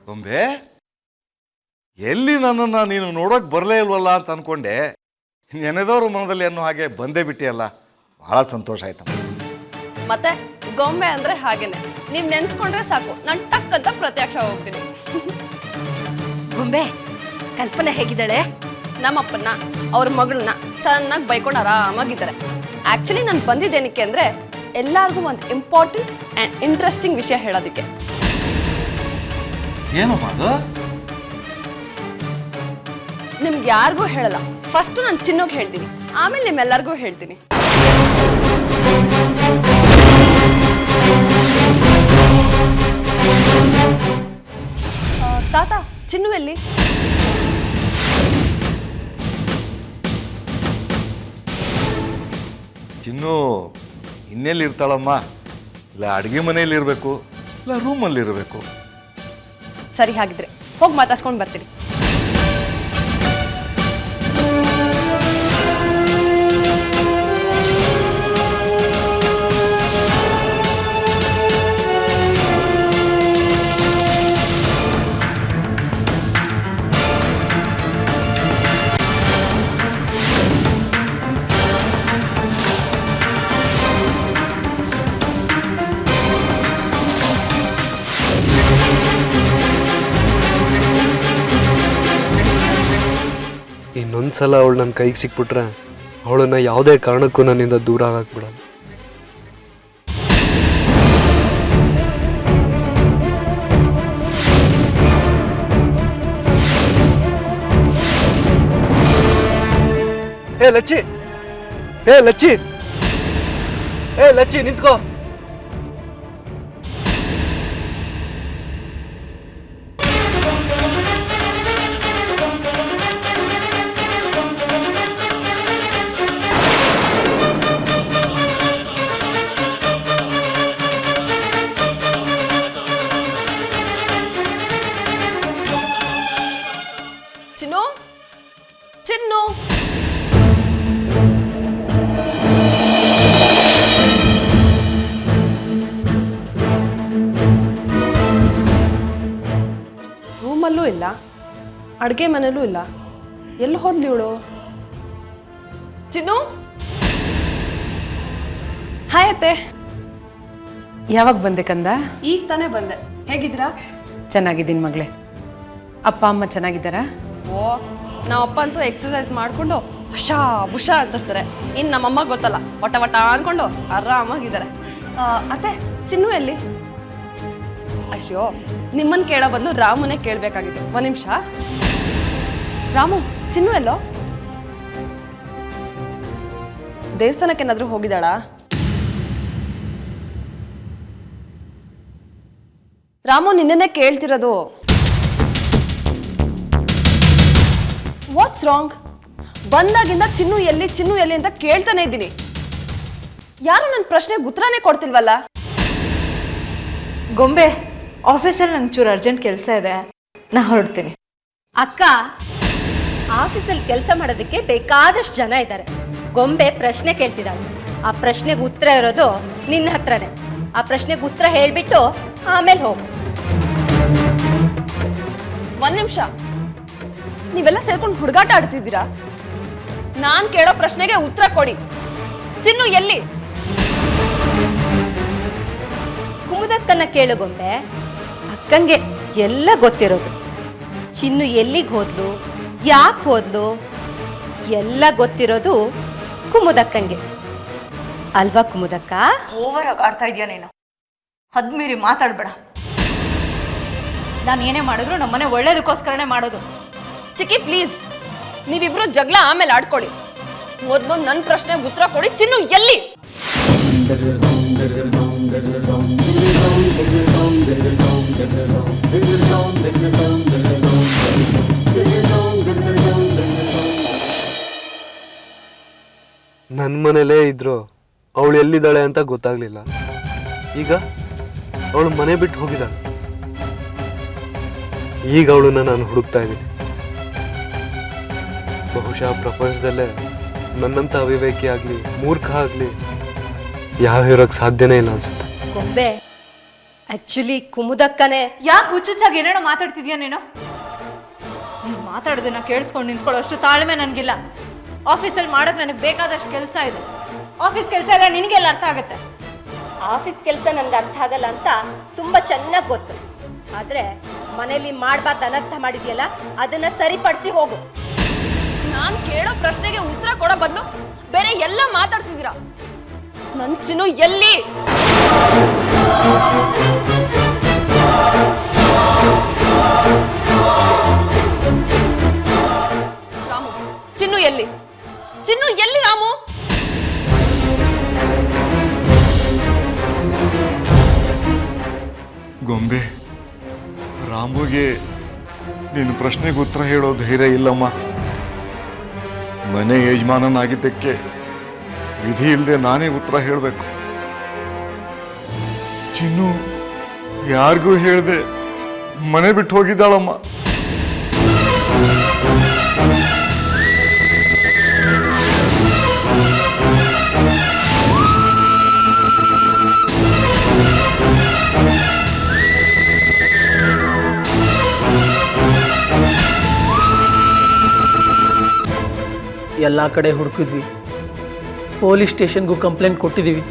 ಗೊಂಬೆ, ಎಲ್ಲಿ ನನ್ನನ್ನು ನೀನು ನೋಡೋಕೆ ಬರಲೇ ಇಲ್ವಲ್ಲ ಅಂತ ಅಂದ್ಕೊಂಡೆ. ನೆನೆದವ್ರ ಮನದಲ್ಲಿ ಅನ್ನೋ ಹಾಗೆ ಬಂದೇ ಬಿಟ್ಟಿಯಲ್ಲ, ಬಹಳ ಸಂತೋಷ ಆಯ್ತಮ್ಮ. ಮತ್ತೆ ಗೊಂಬೆ ಅಂದ್ರೆ ಹಾಗೇನೆ, ನೀವು ನೆನ್ಸ್ಕೊಂಡ್ರೆ ಸಾಕು ನಾನು ಟಕ್ ಅಂತ ಪ್ರತ್ಯಕ್ಷ ಹೋಗ್ತೀನಿ. ಗೊಂಬೆ, ಕಲ್ಪನೆ ಹೇಗಿದ್ದಾಳೆ? ನಮ್ಮಪ್ಪನ್ನ ಅವ್ರ ಮಗಳನ್ನ ಚೆನ್ನಾಗಿ ಬೈಕೊಂಡು ಆರಾಮಾಗಿದ್ದಾರೆ. ಆಕ್ಚುಲಿ ನಾನು ಬಂದಿದ್ದೇನಕ್ಕೆ ಅಂದ್ರೆ ಎಲ್ಲರಿಗೂ ಒಂದು ಇಂಪಾರ್ಟೆಂಟ್ ಆ್ಯಂಡ್ ಇಂಟ್ರೆಸ್ಟಿಂಗ್ ವಿಷಯ ಹೇಳೋದಕ್ಕೆ. ಏನು ಅದು? ನಿಮ್ಗೆ ಯಾರಿಗೂ ಹೇಳಲ್ಲ, ಫಸ್ಟ್ ನಾನು ಚಿನ್ನೋಗಿ ಹೇಳ್ತೀನಿ, ಆಮೇಲೆ ನಿಮ್ಮೆಲ್ಲರಿಗೂ ಹೇಳ್ತೀನಿ. ತಾತ, ಚಿನ್ನು ಎಲ್ಲಿ? ಚಿನ್ನು ಇನ್ನೆಲ್ಲಿ ಇರ್ತಾಳಮ್ಮ? ಇಲ್ಲ ಅಡುಗೆ ಮನೆಯಲ್ಲಿ ಇರಬೇಕು, ಇಲ್ಲ ರೂಮಲ್ಲಿ ಇರಬೇಕು. ಸರಿ, ಹಾಗಿದ್ರೆ ಹೋಗಿ ಮಾತಾಡ್ಸ್ಕೊಂಡು ಬರ್ತೀನಿ. ಇನ್ನೊಂದ್ಸಲ ಅವಳು ನನ್ನ ಕೈಗೆ ಸಿಕ್ಬಿಟ್ರೆ ಅವಳನ್ನ ಯಾವುದೇ ಕಾರಣಕ್ಕೂ ನನ್ನಿಂದ ದೂರ ಹಾಕ್ಬಿಡಲ್ಲ. ಏ ಲಚ್ಚಿ, ಏ ಲಚ್ಚಿ, ಏ ಲಚ್ಚಿ, ನಿಂತ್ಕೋ. ಚಿನ್ನು, ಚಿನ್ನು, ರೂಮಲ್ಲೂ ಇಲ್ಲ, ಅಡುಗೆ ಮನೆಯಲ್ಲೂ ಇಲ್ಲ. ಎಲ್ಲಿ ಹೋದ್ಲಿ ಇವಳು? ಚಿನ್ನು, ಹಾಯ್ ಅತ್ತೆ. ಯಾವಾಗ ಬಂದೆ ಕಂದ? ಈಗ ತಾನೇ ಬಂದೆ. ಹೇಗಿದ್ದೀರಾ? ಚೆನ್ನಾಗಿದ್ದೀನಿ ಮಗಳೇ. ಅಪ್ಪ ಅಮ್ಮ ಚೆನ್ನಾಗಿದ್ದಾರಾ? ಓ, ನಾವಪ್ಪ ಅಂತೂ ಎಕ್ಸಸೈಸ್ ಮಾಡಿಕೊಂಡು ಹುಷಾ ಹುಷಾ ಅಂತಿರ್ತಾರೆ. ಇನ್ನು ನಮ್ಮಮ್ಮ ಗೊತ್ತಲ್ಲ, ವಟ ವಟ ಅಂದ್ಕೊಂಡು ಆರಾಮಾಗಿದ್ದಾರೆ. ಅತ್ತೆ, ಚಿನ್ನು ಎಲ್ಲಿ? ಅಶ್ಯೋ, ನಿಮ್ಮನ್ನು ಕೇಳೋ ಬದಲು ರಾಮುನೇ ಕೇಳಬೇಕಾಗಿತ್ತು. ಒಂದು ನಿಮಿಷ. ರಾಮು, ಚಿನ್ನು ಎಲ್ಲೋ? ದೇವಸ್ಥಾನಕ್ಕೆ ಏನಾದರೂ ಹೋಗಿದ್ದಾಳಾ? ರಾಮು, ನಿನ್ನೆ ಕೇಳ್ತಿರೋದು. What's wrong? ಬಂದಾಗಿಂದ ಚಿನ್ನು ಎಲ್ಲಿ, ಚಿನ್ನು ಎಲ್ಲಿ ಅಂತ ಕೇಳ್ತಾನೆ ಇದ್ದೀನಿ. ಯಾರು ನನ್ನ ಪ್ರಶ್ನೆಗೆ ಉತ್ತರನೇ ಕೊಡ್ತಿಲ್ವಲ್ಲ? ಗೊಂಬೆ, ಆಫೀಸಲ್ಲಿ ನಂಗೆ ಚೂರು ಅರ್ಜೆಂಟ್ ಕೆಲಸ ಇದೆ, ನಾ ಹೊರಡ್ತೀನಿ. ಅಕ್ಕ, ಆಫೀಸಲ್ಲಿ ಕೆಲಸ ಮಾಡೋದಕ್ಕೆ ಬೇಕಾದಷ್ಟು ಜನ ಇದ್ದಾರೆ. ಗೊಂಬೆ ಪ್ರಶ್ನೆ ಕೇಳ್ತಿದ್ದಾಳೆ. ಆ ಪ್ರಶ್ನೆಗೆ ಉತ್ತರ ಇರೋದು ನಿನ್ನ ಹತ್ರನೇ. ಆ ಪ್ರಶ್ನೆಗೆ ಉತ್ತರ ಹೇಳ್ಬಿಟ್ಟು ಆಮೇಲೆ ಹೋಗು. ಒಂದ್ ನಿಮಿಷ, ನೀವೆಲ್ಲ ಸೇರ್ಕೊಂಡು ಹುಡುಗಾಟ ಆಡ್ತಿದ್ದೀರಾ? ನಾನ್ ಕೇಳೋ ಪ್ರಶ್ನೆಗೆ ಉತ್ತರ ಕೊಡಿ. ಚಿನ್ನು ಎಲ್ಲಿ? ಕುಮುದಕ್ಕನ್ನ ಕೇಳು ಗೊಂಬೆ. ಅಕ್ಕಂಗೆ ಎಲ್ಲ ಗೊತ್ತಿರೋದು. ಚಿನ್ನು ಎಲ್ಲಿಗೆ ಹೋದ್ಲು, ಯಾಕೆ ಹೋದ್ಲು, ಎಲ್ಲ ಗೊತ್ತಿರೋದು ಕುಮುದಕ್ಕಂಗೆ ಅಲ್ವಾ ಕುಮುದಕ್ಕ? ಓವರ್ ಆಗಿ ಆಡ್ತಾ ಇದೆಯಾ ನೀನು? ಹದ್ಮೀರಿ ಮಾತಾಡ್ಬೇಡ. ನಾನು ಏನೇ ಮಾಡಿದ್ರು ನಮ್ಮನೆ ಒಳ್ಳೇದಕ್ಕೋಸ್ಕರನೇ ಮಾಡೋದು. ಚಿಕ್ಕಿ ಪ್ಲೀಸ್, ನೀವಿಬ್ರು ಜಗಳ ಆಮೇಲೆ ಆಡ್ಕೊಳ್ಳಿ. ಮೊದಲು ನನ್ನ ಪ್ರಶ್ನೆಗೆ ಉತ್ತರ ಕೊಡಿ. ಚಿನ್ನು ಎಲ್ಲಿ? ನನ್ನ ಮನೇಲೇ ಇದ್ರು ಅವಳು ಎಲ್ಲಿದ್ದಾಳೆ ಅಂತ ಗೊತ್ತಾಗ್ಲಿಲ್ಲ. ಈಗ ಅವಳು ಮನೆ ಬಿಟ್ಟು ಹೋಗಿದ್ದಾಳೆ. ಈಗ ಅವಳನ್ನ ನಾನು ಹುಡುಕ್ತಾ ಇದ್ದೀನಿ. ಬಹುಶಃ ಪ್ರಪಂಚದಲ್ಲೇ ನನ್ನಂಥ ಅವಿವೇಕಿ ಆಗಲಿ, ಮೂರ್ಖ ಆಗಲಿ ಯಾವ ಇರೋಕ್ಕೆ ಸಾಧ್ಯನೇ ಇಲ್ಲ ಅನ್ಸುತ್ತೆ. ಗೊಂಬೆ ಆಕ್ಚುಲಿ ಕುಮುದಕ್ಕನೇ. ಯಾಕೆ ಹುಚ್ಚುಚ್ಚಾಗಿ ಏನೇನೋ ಮಾತಾಡ್ತಿದ್ಯಾ ನೀನು? ನೀನು ಮಾತಾಡೋದನ್ನ ಕೇಳಿಸ್ಕೊಂಡು ನಿಂತ್ಕೊಳ್ಳೋ ಅಷ್ಟು ತಾಳ್ಮೆ ನನಗಿಲ್ಲ. ಆಫೀಸಲ್ಲಿ ಮಾಡೋಕೆ ನನಗೆ ಬೇಕಾದಷ್ಟು ಕೆಲಸ ಇದೆ. ಆಫೀಸ್ ಕೆಲಸ ಎಲ್ಲ ನಿನಗೆಲ್ಲ ಅರ್ಥ ಆಗುತ್ತೆ. ಆಫೀಸ್ ಕೆಲಸ ನನ್ಗೆ ಅರ್ಥ ಆಗಲ್ಲ ಅಂತ ತುಂಬ ಚೆನ್ನಾಗಿ ಗೊತ್ತು. ಆದರೆ ಮನೇಲಿ ಮಾಡಬಾರ್ದು ಅನರ್ಥ ಮಾಡಿದ್ಯಲ್ಲ, ಅದನ್ನ ಸರಿಪಡಿಸಿ ಹೋಗು. ನಾನ್ ಕೇಳೋ ಪ್ರಶ್ನೆಗೆ ಉತ್ತರ ಕೊಡೋ ಬದಲು ಬೇರೆ ಎಲ್ಲ ಮಾತಾಡ್ತಿದ್ದೀರಾ. ನನ್ ಚಿನ್ನು ಎಲ್ಲಿ? ರಾಮು, ಚಿನ್ನು ಎಲ್ಲಿ? ಚಿನ್ನು ಎಲ್ಲಿ ರಾಮು? ಗೊಂಬೆ, ರಾಮುಗೆ ನಿನ್ನ ಪ್ರಶ್ನೆಗೆ ಉತ್ತರ ಹೇಳೋ ಧೈರ್ಯ ಇಲ್ಲಮ್ಮ. ಮನೆ ಯಜಮಾನನಾಗಿದ್ದಕ್ಕೆ ವಿಧಿ ಇಲ್ಲದೆ ನಾನೇ ಉತ್ತರ ಹೇಳಬೇಕು. ಚಿನ್ನು ಯಾರಿಗೂ ಹೇಳ್ದೆ ಮನೆ ಬಿಟ್ಟು ಹೋಗಿದ್ದಾಳಮ್ಮ. ಎಲ್ಲ ಕಡೆ ಹುಡುಕಿದ್ವಿ, ಪೊಲೀಸ್ ಸ್ಟೇಷನ್ಗೂ ಕಂಪ್ಲೇಂಟ್ ಕೊಟ್ಟಿದ್ದೀವಿ.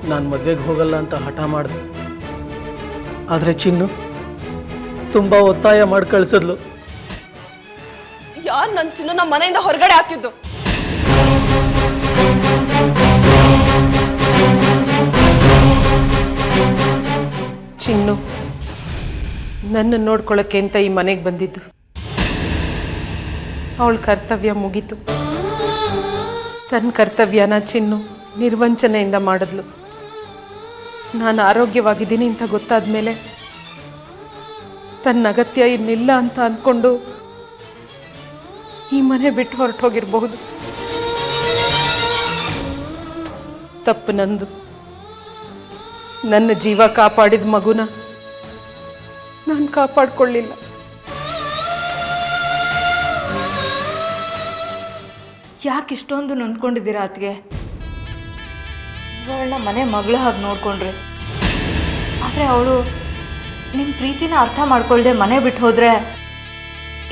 ನಾನು ಮದುವೆಗೆ ಹೋಗಲ್ಲ ಅಂತ ಹಠ ಮಾಡಿದೆ. ಆದರೆ ಚಿನ್ನು ತುಂಬ ಒತ್ತಾಯ ಮಾಡಿ ಕಳಿಸಿದ್ಲು. ಯಾರು ನನ್ನ ಚಿನ್ನು ನಮ್ಮ ಮನೆಯಿಂದ ಹೊರಗಡೆ ಹಾಕಿದ್ದು? ಚಿನ್ನು ನನ್ನ ನೋಡ್ಕೊಳ್ಳೋಕ್ಕೆ ಅಂತ ಈ ಮನೆಗೆ ಬಂದಿದ್ದು. ಅವಳ ಕರ್ತವ್ಯ ಮುಗೀತು. ತನ್ನ ಕರ್ತವ್ಯನ ಚಿನ್ನು ನಿರ್ವಂಚನೆಯಿಂದ ಮಾಡಿದ್ಲು. ನಾನು ಆರೋಗ್ಯವಾಗಿದ್ದೀನಿ ಅಂತ ಗೊತ್ತಾದ ಮೇಲೆ ತನ್ನ ಅಗತ್ಯ ಇನ್ನಿಲ್ಲ ಅಂತ ಅಂದ್ಕೊಂಡು ಈ ಮನೆ ಬಿಟ್ಟು ಹೊರಟೋಗಿರಬಹುದು. ತಪ್ಪು ನಂದು. ನನ್ನ ಜೀವ ಕಾಪಾಡಿದ ಮಗುನ ನಾನು ಕಾಪಾಡ್ಕೊಳ್ಳಿಲ್ಲ. ಯಾಕೆ ಇಷ್ಟೊಂದು ನೊಂದ್ಕೊಂಡಿದ್ದೀರಾ ಅತ್ತಿಗೆ? ಅವಳನ್ನ ಮನೆ ಮಗಳ ಹಾಗೆ ನೋಡ್ಕೊಂಡ್ರಿ. ಆದರೆ ಅವಳು ನಿಮ್ಮ ಪ್ರೀತಿನ ಅರ್ಥ ಮಾಡ್ಕೊಳ್ದೆ ಮನೆ ಬಿಟ್ಟು ಹೋದರೆ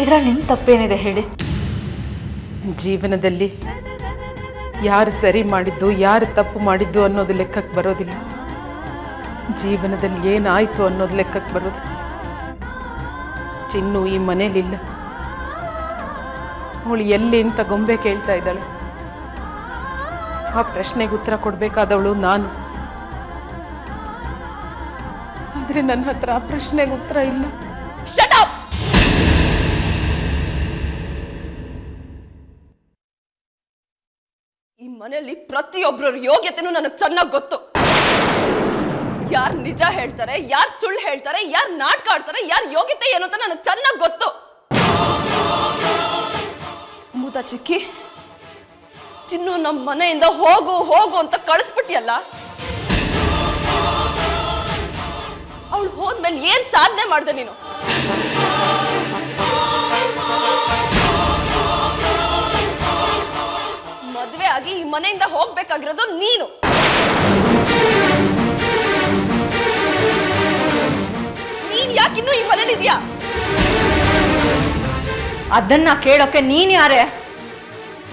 ಇದ್ರಲ್ಲಿ ನಿಮ್ಮ ತಪ್ಪೇನಿದೆ ಹೇಳಿ? ಜೀವನದಲ್ಲಿ ಯಾರು ಸರಿ ಮಾಡಿದ್ದು ಯಾರು ತಪ್ಪು ಮಾಡಿದ್ದು ಅನ್ನೋದು ಲೆಕ್ಕಕ್ಕೆ ಬರೋದಿಲ್ಲ. ಜೀವನದಲ್ಲಿ ಏನಾಯಿತು ಅನ್ನೋದು ಲೆಕ್ಕಕ್ಕೆ ಬರೋದಿಲ್ಲ. ಚಿನ್ನು ಈ ಮನೇಲಿಲ್ಲ. ಅವಳು ಎಲ್ಲಿ ಅಂತ ಗೊಂಬೆ ಕೇಳ್ತಾ ಇದ್ದಾಳೆ. ಆ ಪ್ರಶ್ನೆಗೆ ಉತ್ತರ ಕೊಡಬೇಕಾದವಳು ನಾನು. ಆದರೆ ನನ್ನ ಹತ್ರ ಆ ಪ್ರಶ್ನೆಗೆ ಉತ್ತರ ಇಲ್ಲ. Shut up! ಈ ಮನೆಯಲ್ಲಿ ಪ್ರತಿಯೊಬ್ಬರ ಯೋಗ್ಯತೆನೂ ನನಗೆ ಚೆನ್ನಾಗಿ ಗೊತ್ತು. ಯಾರು ನಿಜ ಹೇಳ್ತಾರೆ, ಯಾರು ಸುಳ್ಳು ಹೇಳ್ತಾರೆ, ಯಾರು ನಾಟಕ ಆಡ್ತಾರೆ, ಯಾರ ಯೋಗ್ಯತೆ ಏನು ಅಂತ ನನಗೆ ಚೆನ್ನಾಗಿ ಗೊತ್ತು. ಮೂತ ಚಿಕ್ಕಿ, ಚಿನ್ನು ನಮ್ಮ ಮನೆಯಿಂದ ಹೋಗು ಹೋಗು ಅಂತ ಕಳಿಸ್ಬಿಟ್ಟಿಯಲ್ಲ. ಅವಳು ಹೋದ್ಮೇಲೆ ಏನ್ ಸಾಧನೆ ಮಾಡ್ದೆ ನೀನು? ಮದ್ವೆ ಆಗಿ ಈ ಮನೆಯಿಂದ ಹೋಗ್ಬೇಕಾಗಿರೋದು ನೀನು. ನೀನ್ ಯಾಕಿನ್ನೂ ಈ ಮನೇಲಿದ್ಯಾ? ಅದನ್ನ ಕೇಳೋಕೆ ನೀನು ಯಾರೇ?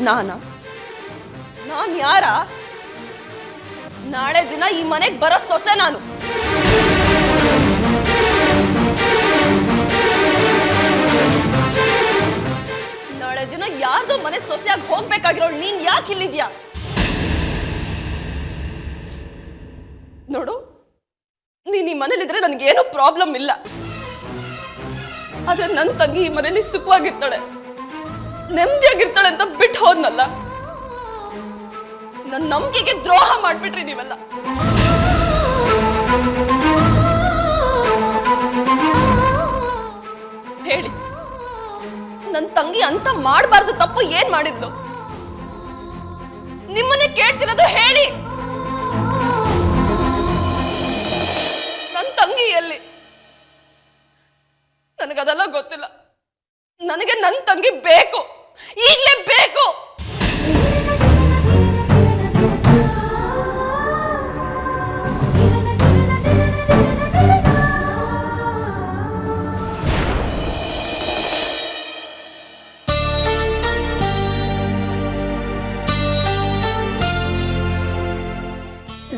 ನಾನ್ ಯಾರ? ನಾಳೆ ದಿನ ಈ ಮನೆಗೆ ಬರೋ ಸೊಸೆ ನಾನು. ನಾಳೆ ದಿನ ಯಾರ್ದೋ ಮನೆ ಸೊಸೆಯಾಗಿ ಹೋಗ್ಬೇಕಾಗಿರೋಳು ನೀನ್ ಯಾಕೆ ಇಲ್ಲಿದ್ಯಾ? ನೋಡು, ನೀನ್ ಈ ಮನೇಲಿದ್ರೆ ನನ್ಗೇನು ಪ್ರಾಬ್ಲಮ್ ಇಲ್ಲ. ಆದ್ರೆ ನನ್ನ ತಂಗಿ ಈ ಮನೇಲಿ ಸುಖವಾಗಿರ್ತಾಳೆ, ನೆಮ್ಮದಿಯಾಗಿರ್ತಾಳೆ ಅಂತ ಬಿಟ್ಟು ಹೋದ್ನಲ್ಲ. ನನ್ನ ನಂಬಿಕೆಗೆ ದ್ರೋಹ ಮಾಡ್ಬಿಟ್ರಿ ನೀವೆಲ್ಲ. ಹೇಳಿ, ನನ್ನ ತಂಗಿ ಅಂತ ಮಾಡಬಾರ್ದು ತಪ್ಪು ಏನ್ ಮಾಡಿದ್ಲು? ನಿಮ್ಮನ್ನೇ ಕೇಳ್ತಿರೋದು, ಹೇಳಿ. ನನ್ನ ತಂಗಿ ಎಲ್ಲಿ? ನನಗದೆಲ್ಲ ಗೊತ್ತಿಲ್ಲ. ನನಗೆ ನನ್ನ ತಂಗಿ ಬೇಕು, ಈಗಲೇ ಬೇಕು.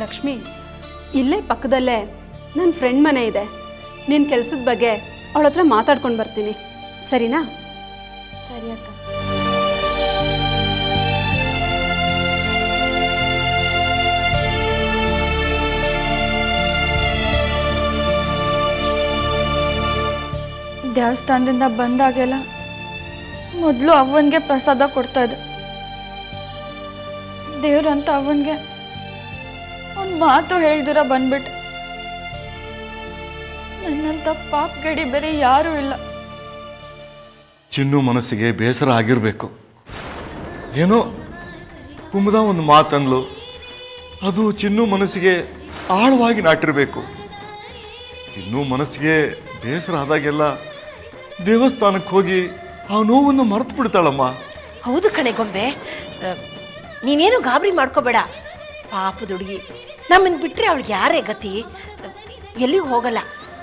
ಲಕ್ಷ್ಮಿ, ಇಲ್ಲೇ ಪಕ್ಕದಲ್ಲೇ ನನ್ನ ಫ್ರೆಂಡ್ ಮನೆ ಇದೆ. ನಿನ್ನ ಕೆಲಸದ ಬಗ್ಗೆ ಅವಳ ಹತ್ರ ಮಾತಾಡ್ಕೊಂಡು ಬರ್ತೀನಿ, ಸರಿನಾ? ಸರಿ ಅಕ್ಕ. ದೇವಸ್ಥಾನದಿಂದ ಬಂದಾಗೆಲ್ಲ ಮೊದಲು ಅವನಿಗೆ ಪ್ರಸಾದ ಕೊಡ್ತಾ ಇದ್ದೆ. ದೇವ್ರಂತ ಅವನಿಗೆ ಒಂದು ಮಾತು ಹೇಳ್ದಿರ ಬಂದ್ಬಿಟ್ಟು. ನನ್ನಂತ ಪಾಪ ಗಡಿ ಬೇರೆ ಯಾರೂ ಇಲ್ಲ. ಚಿನ್ನು ಮನಸ್ಸಿಗೆ ಬೇಸರ ಆಗಿರಬೇಕು. ಏನೋ ಕುಮುದ ಒಂದು ಮಾತನ್ಲು, ಅದು ಚಿನ್ನು ಮನಸ್ಸಿಗೆ ಆಳವಾಗಿ ನಾಟಿರಬೇಕು. ಚಿನ್ನು ಮನಸ್ಸಿಗೆ ಬೇಸರ ಆದಾಗೆಲ್ಲ ದೇವಸ್ಥಾನಕ್ಕೆ ಹೋಗಿ ಆ ನೋವನ್ನು ಮರೆತು ಬಿಡ್ತಾಳಮ್ಮ. ಹೌದು ಕಣೆ ಗೊಂಬೆ, ನೀನೇನು ಗಾಬರಿ ಮಾಡ್ಕೋಬೇಡ. ಪಾಪದ ಹುಡುಗಿ, ನಮ್ಮನ್ನು ಬಿಟ್ಟರೆ ಅವಳಿಗೆ ಯಾರೇ ಗತಿ? ಎಲ್ಲಿಗೂ ಹೋಗಲ್ಲ,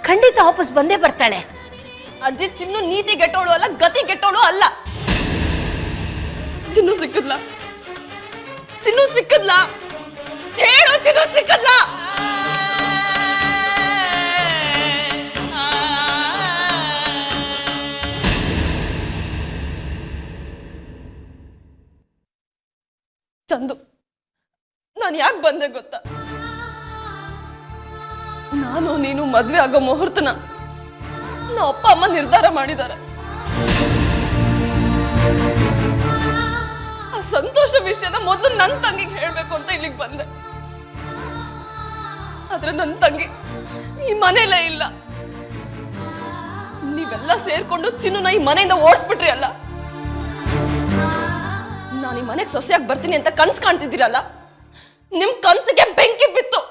ಖಂಡಿತ ವಾಪಸ್ ಬಂದೇ ಬರ್ತಾಳೆ. ಅಜ್ಜಿ, ಚಿನ್ನು ನೀತಿ ಗೆಟ್ಟೋಳು ಅಲ್ಲ, ಗತಿ ಗೆಟ್ಟೋಳು ಅಲ್ಲ. ಚಿನ್ನು ಸಿಕ್ಕದ್ಲ? ಚಿನ್ನು ಸಿಕ್ಕದ್ಲ? ಹೇಳು, ಚಿನ್ನು ಸಿಕ್ಕದ್ಲ? ಚಂದು, ನಾನು ಯಾಕೆ ಬಂದೆ ಗೊತ್ತಾ? ನಾನು ನೀನು ಮದ್ವೆ ಆಗೋ ಮುಹೂರ್ತನ ನಮ್ಮ ಅಪ್ಪ ಅಮ್ಮ ನಿರ್ಧಾರ ಮಾಡಿದ್ದಾರೆ. ಆ ಸಂತೋಷ ವಿಷಯನ ಮೊದಲು ನನ್ನ ತಂಗಿಗೆ ಹೇಳ್ಬೇಕು ಅಂತ ಇಲ್ಲಿಗೆ ಬಂದೆ. ಆದ್ರೆ ನನ್ನ ತಂಗಿ ಈ ಮನೆಯಲ್ಲೇ ಇಲ್ಲ. ನೀವೆಲ್ಲ ಸೇರ್ಕೊಂಡು ಚಿನ್ನುನ ಈ ಮನೆಯಿಂದ ಓಡಿಸ್ಬಿಟ್ರಿ ಅಲ್ಲ. ನಾನು ಈ ಮನೆಗೆ ಸೊಸೆಯಾಗಿ ಬರ್ತೀನಿ ಅಂತ ಕನ್ಸು ಕಾಣ್ತಿದ್ದೀರಲ್ಲ, ನಿಮ್ ಕನ್ಸಿಗೆ ಬೆಂಕಿ ಬಿತ್ತು.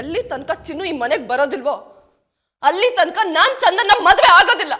ಎಲ್ಲಿ ತನಕ ಚಿನ್ನು ಈ ಮನೆಗೆ ಬರೋದಿಲ್ವೋ ಅಲ್ಲಿ ತನಕ ನಾನ್ ಚಂದನ ಮದ್ವೆ ಆಗೋದಿಲ್ಲ.